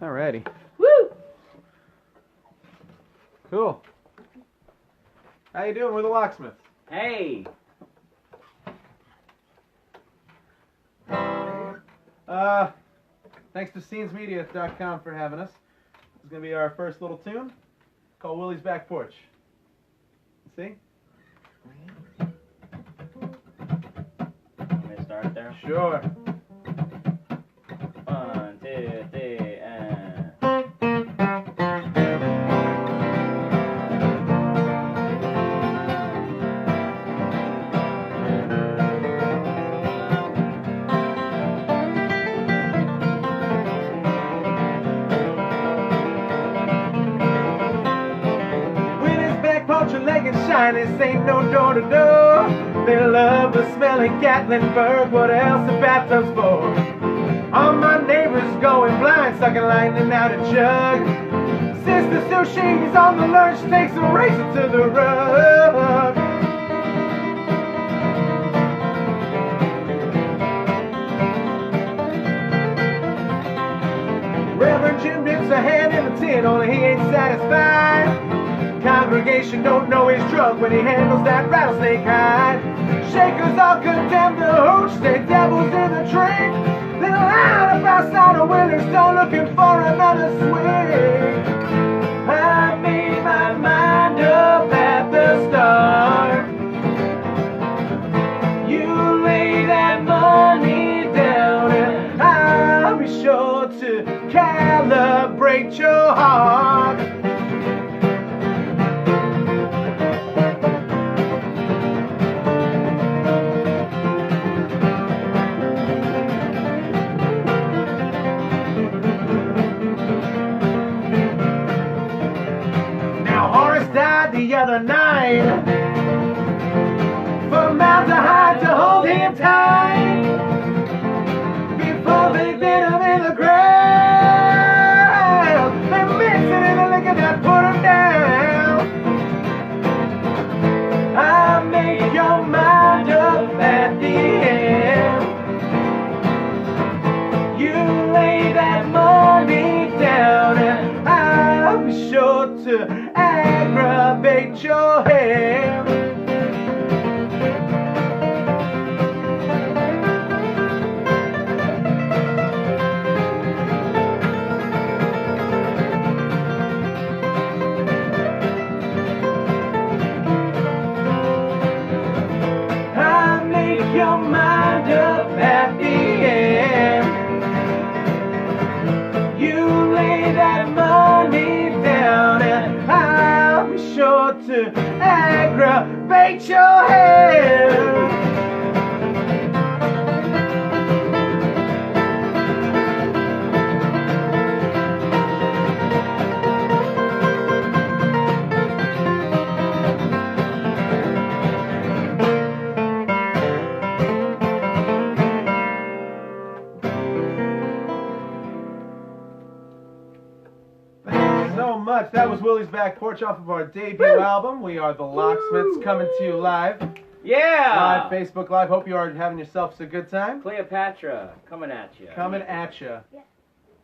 Alrighty. Woo! Cool. How you doing with the Locksmiths? Hey! Thanks to scenesmedia.com for having us. This is going to be our first little tune called Willie's Back Porch. See? Want me to start there? Sure. 1, 2, 3, and... Your leg and shine, this ain't no door to door. They love the smelling Gatlinburg, what else the bathtub's for? All my neighbors going blind, sucking lightning out a jug. Sister still she's on the lunch, takes a razor to the rug. Reverend Jim dips a hand in the tin, only he ain't satisfied. Congregation don't know he's drunk when he handles that rattlesnake hide. Shakers all condemned to hooch, they devils in the drink. Little line up outside of Williston looking for another swing. I made my mind up at the start. You lay that money down and I'll be sure to calibrate your heart. The other night, formaldehyde to hold him tight before they bit him in the ground. They mix it in the liquor that put him down. I make your mind up at the end. You lay that money down and I'll be sure to aggravate your hair. I make your mind up at the end. You lay that money down and I'll be sure to aggravate your hair. So much. That was Willie's Back Porch off of our debut album. We are the Locksmiths coming to you live. Yeah! Live, Facebook Live. Hope you are having yourselves a good time. Cleopatra, coming at you. Coming at you.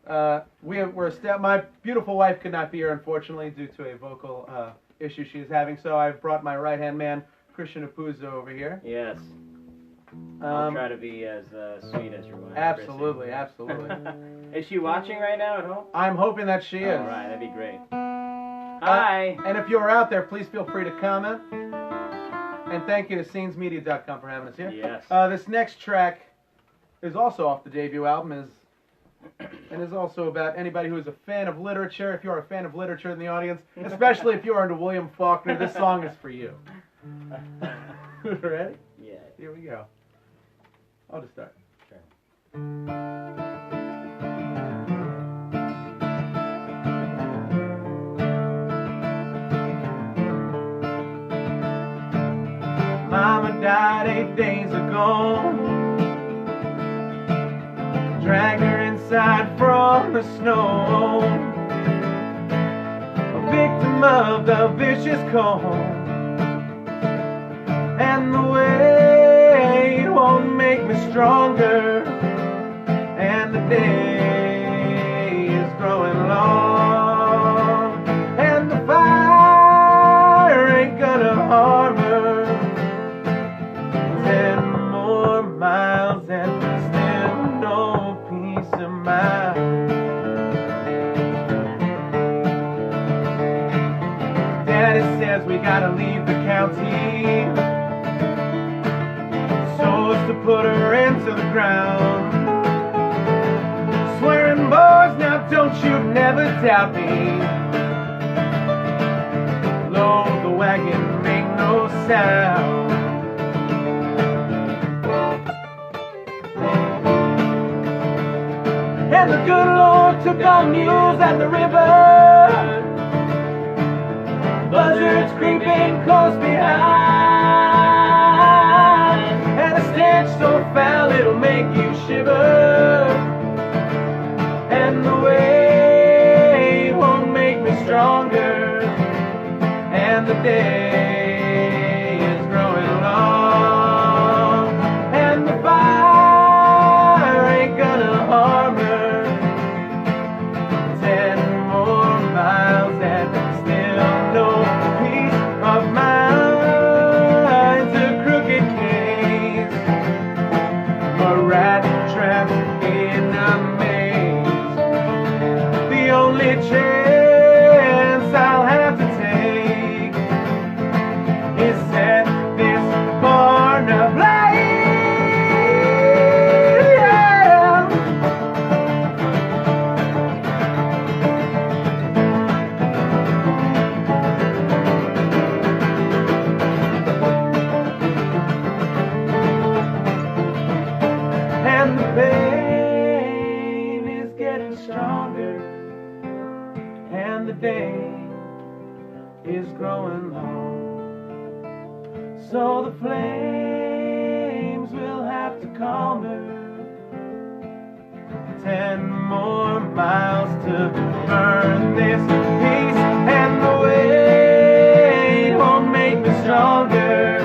My beautiful wife could not be here, unfortunately, due to a vocal issue she is having. So I've brought my right-hand man, Christian Apuzzo, over here. Yes. I'll try to be as sweet as your wife. Absolutely, absolutely. Is she watching right now at home? I'm hoping that she is. All right, that'd be great. Hi. And if you're out there, please feel free to comment. And thank you to scenesmedia.com for having us here. Yes. This next track is also off the debut album, and is also about anybody who is a fan of literature. If you're a fan of literature in the audience, especially if you're into William Faulkner, this song is for you. Ready? Yeah. Here we go. I'll just start. Sure. Mama died 8 days ago. Dragged her inside from the snow. A victim of the vicious cold. And the weight won't make me stronger. And the day is growing we gotta leave the county so as to put her into the ground. Swearing boys, now don't you never doubt me. Load the wagon, make no sound. And the good Lord took our mules at the river. Buzzards creeping close behind, and a stench so foul it'll make you shiver. And the way won't make me stronger, and the day is growing long, and the fire ain't gonna harm her. 10 more miles and still no peace of mind's a crooked case, a rat trap in a maze. The only chance I'll have to take is set this barn ablaze. Yeah. And the pain is getting stronger, and the day is growing long. So the flames will have to calm her. 10 more miles to burn this peace, and the weight won't make me stronger,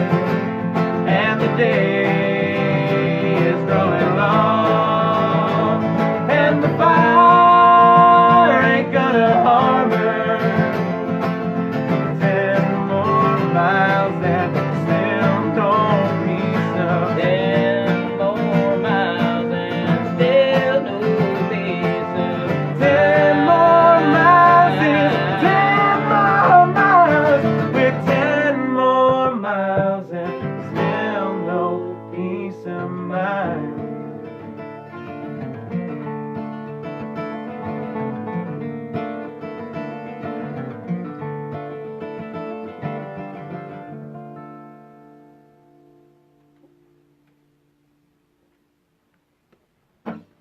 and the day is growing long, and the fire ain't gonna harm her. 10 more miles and still no peace of. 10 more miles and still no peace of. 10 more miles is 10 more miles, with 10 more miles and still no peace of mind.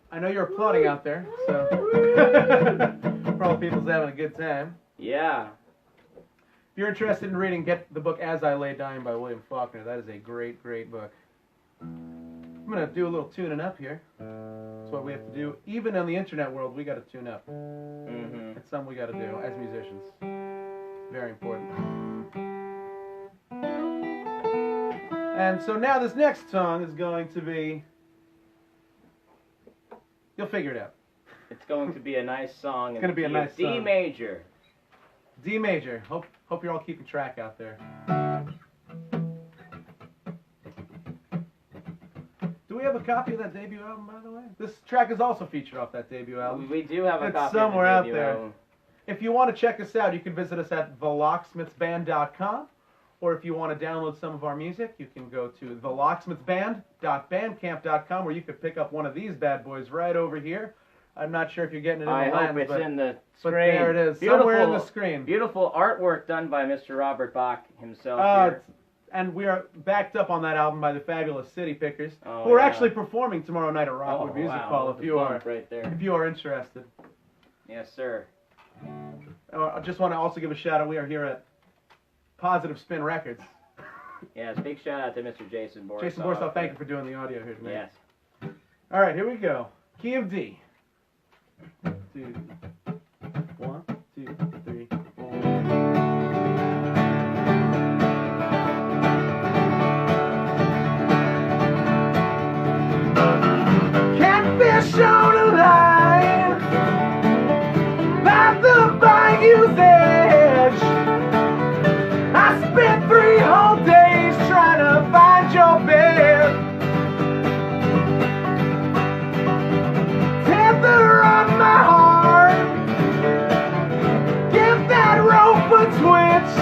I know you're applauding out there, so for all the people's having a good time. Yeah. If you're interested in reading, get the book As I Lay Dying by William Faulkner. That is a great, great book. I'm going to do a little tuning up here. That's what we have to do. Even in the internet world, we got to tune up. Mm-hmm. It's something we got to do as musicians. Very important. And so now this next song is going to be... You'll figure it out. It's going to be a nice song. It's going to be a nice D song. major. D major. Hope you're all keeping track out there. Do we have a copy of that debut album, by the way? This track is also featured off that debut album. We do have a It's copy somewhere of out the there. album. If you want to check us out, you can visit us at thelocksmithsband.com. Or if you want to download some of our music, you can go to thelocksmithsband.bandcamp.com, where you could pick up one of these bad boys right over here. I'm not sure if you're getting it in I the hope lens, it's but, in the but screen. there it is, Beautiful, somewhere in the screen. Beautiful artwork done by Mr. Robert Bach himself here. And we are backed up on that album by the fabulous City Pickers, Oh, who are yeah. actually performing tomorrow night at Rockwood Music wow, Hall. look If at you the are, bump right there. if you are interested. Yes, sir. I just want to also give a shout out. We are here at Positive Spin Records. Yes, big shout out to Mr. Jason Borisov. Jason Borisov, thank you for doing the audio here tonight. Yes. All right, here we go. Key of D. 2, 1, 2, 3, 4. Catfish on a line by the bayou's edge. I spent 3 whole days trying to find your bed. Tether on my heart, give that rope a twitch.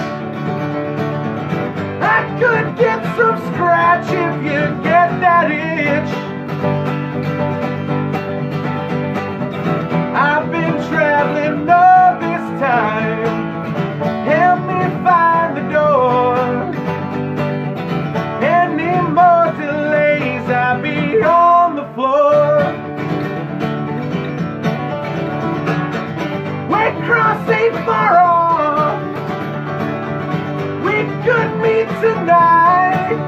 us ain't far off. We could meet tonight.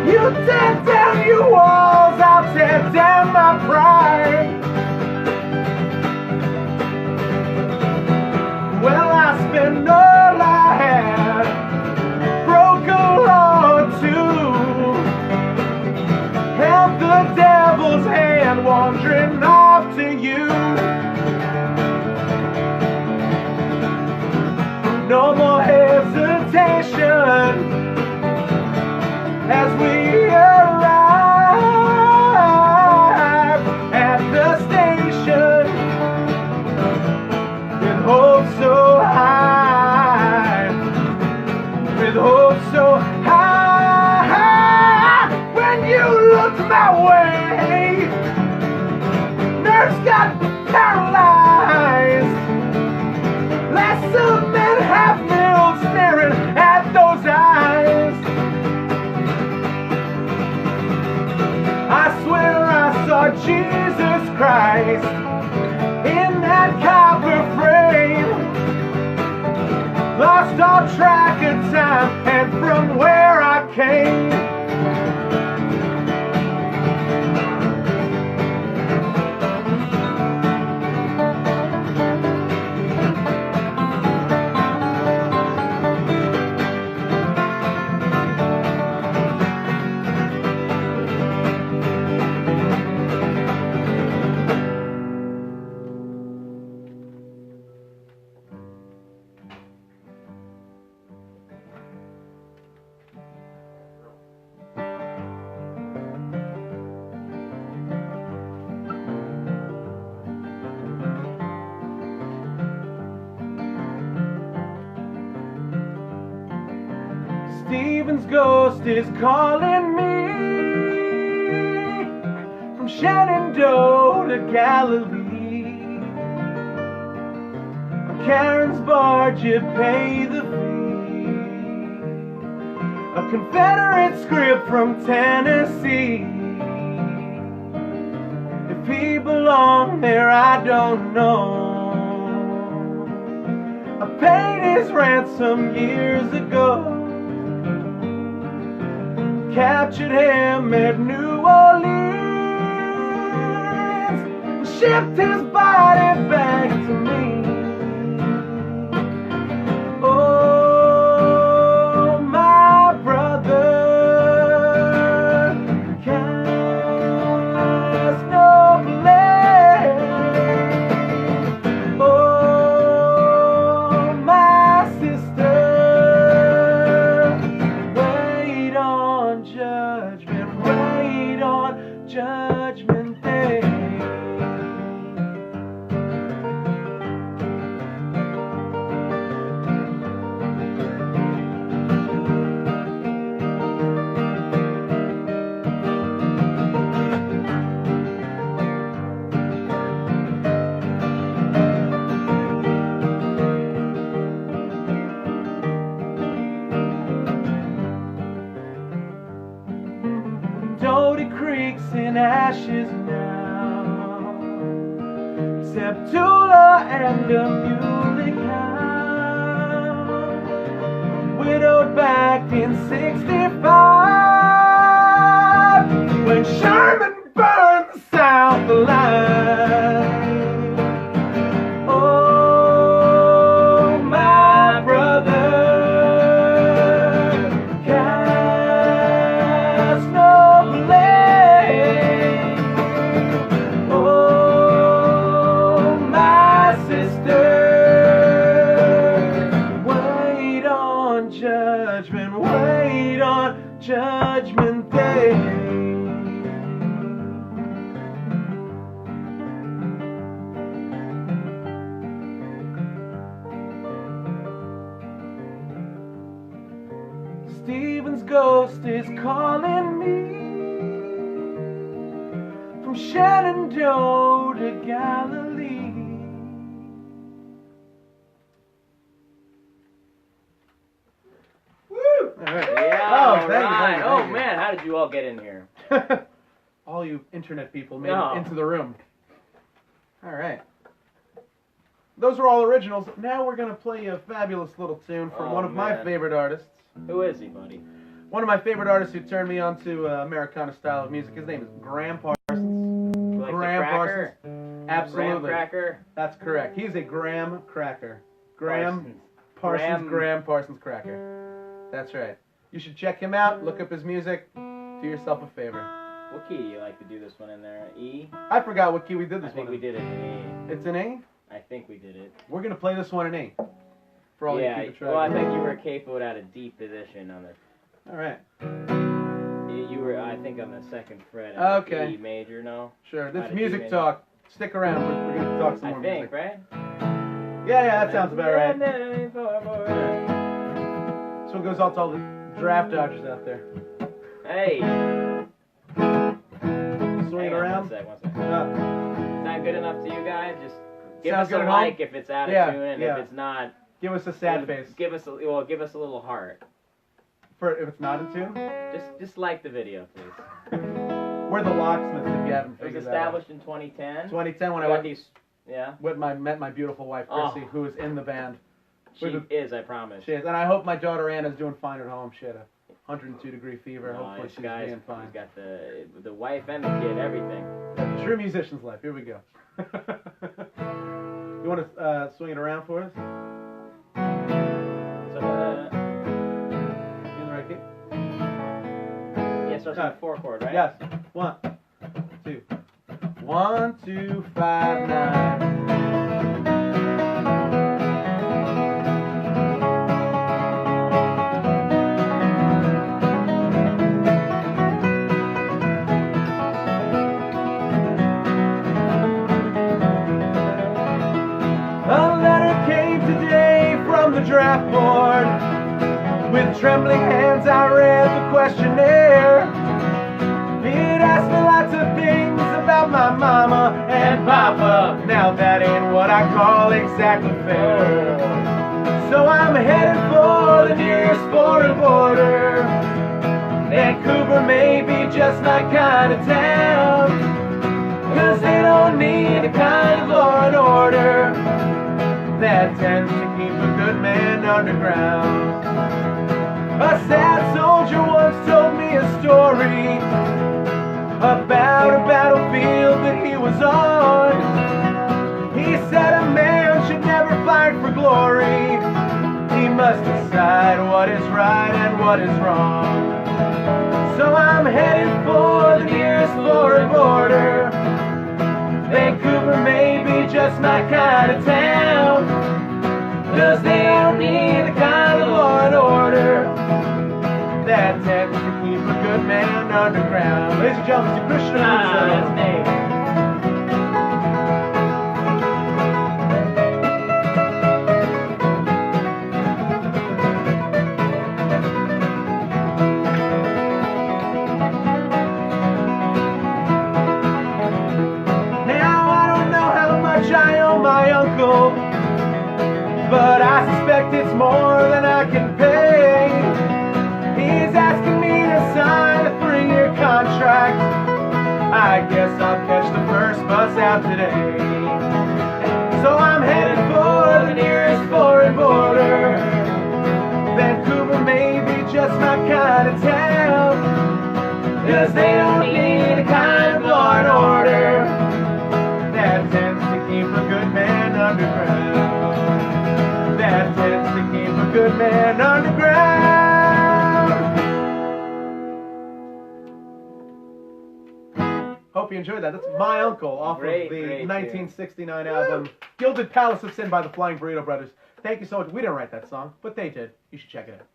You tear down your walls, I'll tear down my pride. Well, I spent all I had, broke a law or two, held the devil's hand, wandering off to you. No more hesitation as we arrive at the station with hope so high, with hope so high. When you looked my way, nerves got paralyzed. Less of men have filled staring at those eyes. I swear I saw Jesus Christ in that copper frame. Lost all track of time and from where I came. Stephen's ghost is calling me from Shenandoah to Galilee. On Karen's barge you pay the fee, a Confederate script from Tennessee. If he belonged there, I don't know. I paid his ransom years ago. Captured him at New Orleans and shipped his body back to me. Oh, my brother, cast no blame. Oh, my sister, wait on judgment, wait on judgment day. Doty Creek's in ashes now, Septula and a muley cow, widowed back in '65 when Sherman burned the South line. Oh, my brother, cast no blame. Oh, my sister, wait on judgment, wait on judgment day. Stephen's ghost is calling me from Shenandoah to Galilee. Woo! All right. Yeah, Oh, all thank you, right. thank you, Oh, thank you. man, how did you all get in here? All you internet people made No. it into the room. All right. those are all originals. Now we're going to play a fabulous little tune from one of my favorite artists. Who is he, buddy? One of my favorite artists who turned me on to Americana style of music. His name is Graham Parsons. Like Graham the cracker? Parsons. Absolutely. Graham cracker? That's correct. He's a Graham cracker. Graham Parsons cracker. That's right. You should check him out. Look up his music. Do yourself a favor. What key do you like to do this one in there? E? I forgot what key we did this one in. I think we did it in E. It's an A? I think we did it. We're going to play this one in A. For all you keep track. Well, I think you were capable at a D position on the... All right. You were, I think, on the second fret. Okay. E major, no? Sure. This music talk. Stick around. We're going to talk some more music. I think, right? Yeah, that sounds about right. So it goes out to all the draft dodgers out there. Hey! Swing it around. One sec. Is that good enough to you guys? Just give us a good like if it's out of tune, and if it's not... Give us a sad face. Give us a little heart. For if it's not in tune? Just like the video, please. We're the Locksmiths, if you haven't figured that out. It was established in 2010. 2010 when I met my beautiful wife, Chrissy, who is in the band. She is, I promise. She is, and I hope my daughter Anna's doing fine at home. She had a 102-degree fever. Hopefully she's being fine. She's got the wife and the kid, everything. True musician's life. Here we go. You want to swing it around for us? Starts with a 4 chord, right? Yes. 1, 2. 1, 2, 5, 9. A letter came today from the draft board. With trembling hands I read the questionnaire. It asked me lots of things about my mama and papa. Now that ain't what I call exactly fair. So I'm headed for the nearest foreign border. Vancouver may be just my kind of town, 'cause they don't need the kind of law and order that tends to keep a good man underground. A sad soldier once told me a story about a battlefield that he was on. He said a man should never fight for glory. He must decide what is right and what is wrong. So I'm headed for the nearest foreign border. Vancouver may be just my kind of town, 'cause they don't need the kind of law and order that tends to keep a good man underground. Ladies and gentlemen, Mr. Christian Puzo. That's me. Now I don't know how much I owe my uncle, but I suspect it's more than I can pay. He's asking me to sign a 3-year contract. I guess I'll catch the first bus out today. So I'm headed for the nearest foreign border. Vancouver may be just my kind of town, 'cause they don't need the kind of law and order that tends to keep a good man underground. That tends to keep a good man underground. Hope you enjoyed that. That's My Uncle off of the 1969 album Gilded Palace of Sin by the Flying Burrito Brothers. Thank you so much. We didn't write that song, but they did. You should check it out.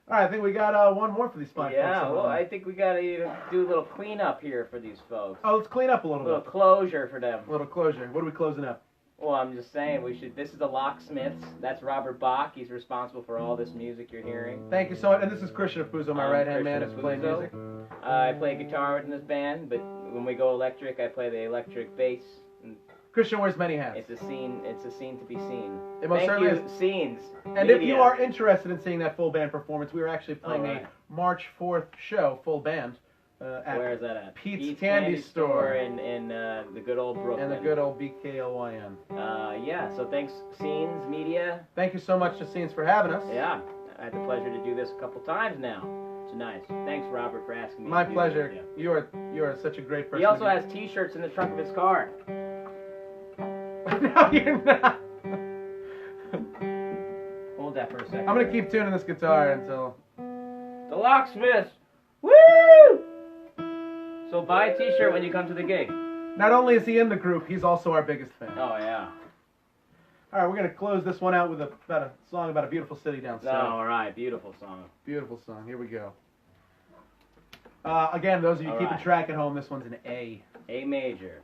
All right, I think we got one more for these fine folks. Yeah, well, I think we got to do a little cleanup here for these folks. Oh, let's clean up a little bit. A little closure for them. A little closure. What are we closing up? Well, I'm just saying we should. This is the Locksmiths. That's Robert Bach. He's responsible for all this music you're hearing. Thank you so much. And this is Christian Puzo, my right-hand man, is playing music. I play guitar in this band, but when we go electric, I play the electric bass. Christian wears many hats. It's a scene. It's a scene to be seen. It most certainly is. Scenes. And if you are interested in seeing that full band performance, we are actually playing a March 4th show, full band, At Where is that at? Pete's Candy Store in the good old Brooklyn. and the good old BKLYN. Yeah, so thanks, Scenes Media. Thank you so much to Scenes for having us. Yeah, I had the pleasure to do this a couple times now. It's nice. Thanks, Robert, for asking me. My to do pleasure. this. You are such a great person. He also has T-shirts in the trunk of his car. No, you're not. Hold that for a second. I'm gonna keep tuning this guitar until. The Locksmiths. Woo! So buy a T-shirt when you come to the gig. Not only is he in the group, he's also our biggest fan. Oh yeah. All right, we're gonna close this one out with a song about a beautiful city down south. Oh, all right, beautiful song. Beautiful song. Here we go. Again, those of you All keeping right. track at home, this one's an A. A major.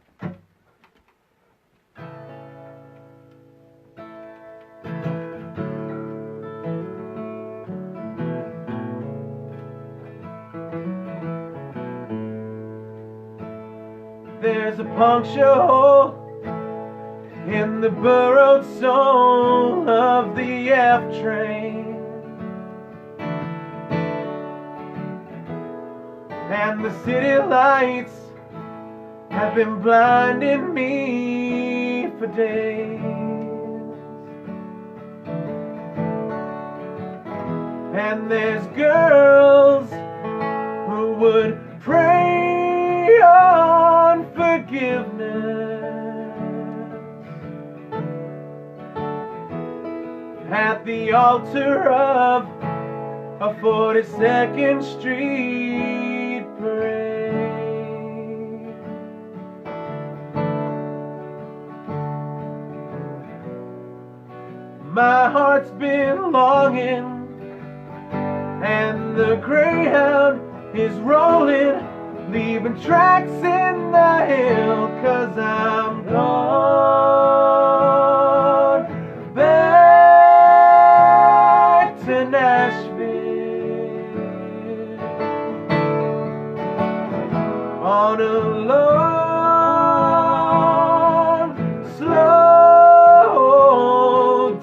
There's a puncture hole in the burrowed soul of the F train, and the city lights have been blinding me for days. And there's girls who would pray on forgiveness at the altar of a 42nd Street parade. My heart's been longing, and the Greyhound is rolling, leaving tracks in the hill, 'cause I'm gone back to Nashville on a long, slow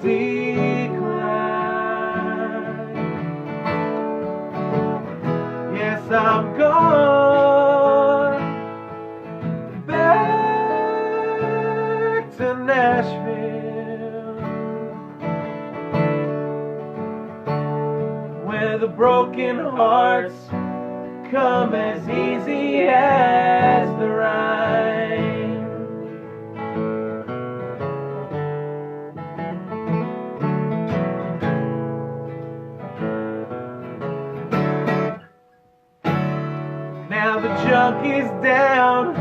decline. Yes, I'm gone back to Nashville, where the broken hearts come as easy as the rhyme. Now the junkies down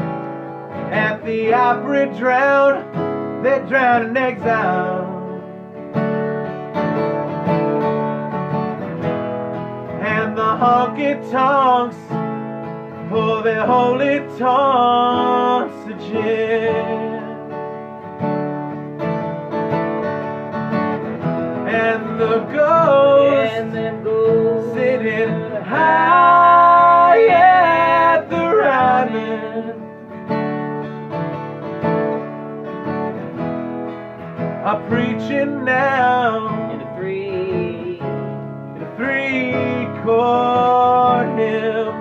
at the opera drown, they're drowned in exile. And the honky-tonks pour their holy taunts of gin. And the ghosts sitting high at the Ryman are preaching now In a three-chord hymn.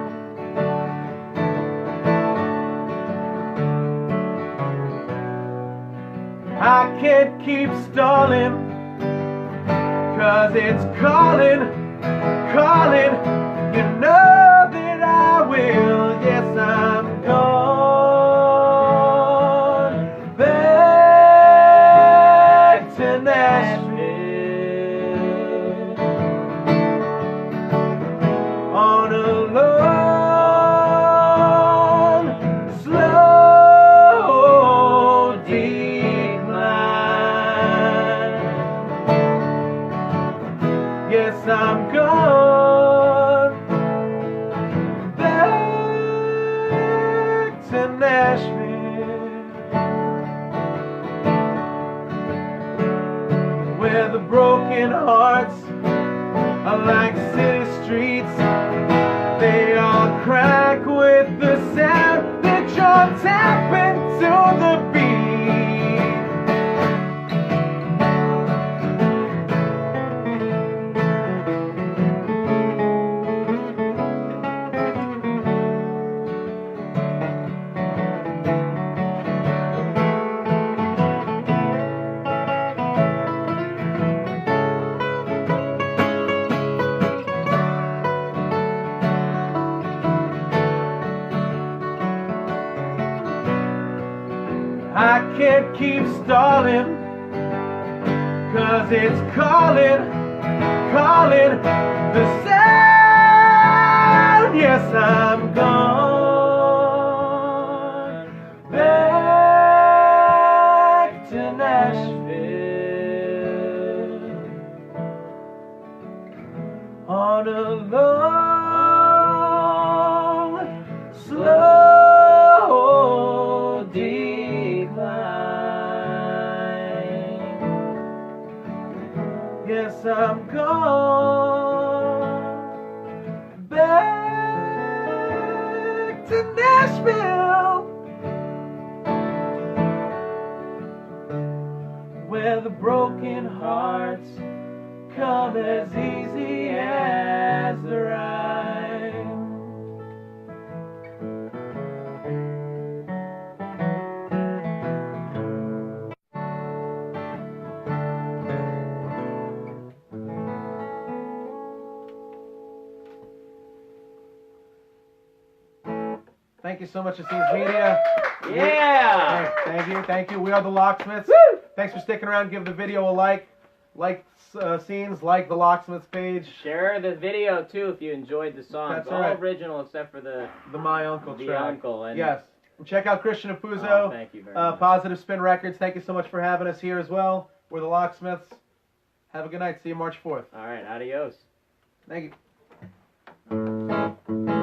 I can't keep stalling, 'cause it's calling, calling. You know that I will. Yes, I'm gone back to Nashville on a long, slow decline. Yes, I'm gone back to Nashville, where the broken hearts are like city streets. They all crack with the sound that you're tapping to the beat. can't keep stalling, 'cause it's calling, calling the sound. Yes, I'm gone back to Nashville on a long, slow decline. Yes, I'm gone back to Nashville, where the broken hearts come as easy as the rhyme. Thank you so much, Aziz Media. Yeah! Thank you. We are the Locksmiths. Woo! Thanks for sticking around. Give the video a like. Like scenes, like the Locksmiths page. Share the video too if you enjoyed the song. That's It's all right. original except for the My Uncle track. Uncle. And Yes. And check out Christian Afuso. Oh, thank you very much. Positive Spin Records. Thank you so much for having us here as well. We're the Locksmiths. Have a good night. See you March 4th. All right, adios. Thank you.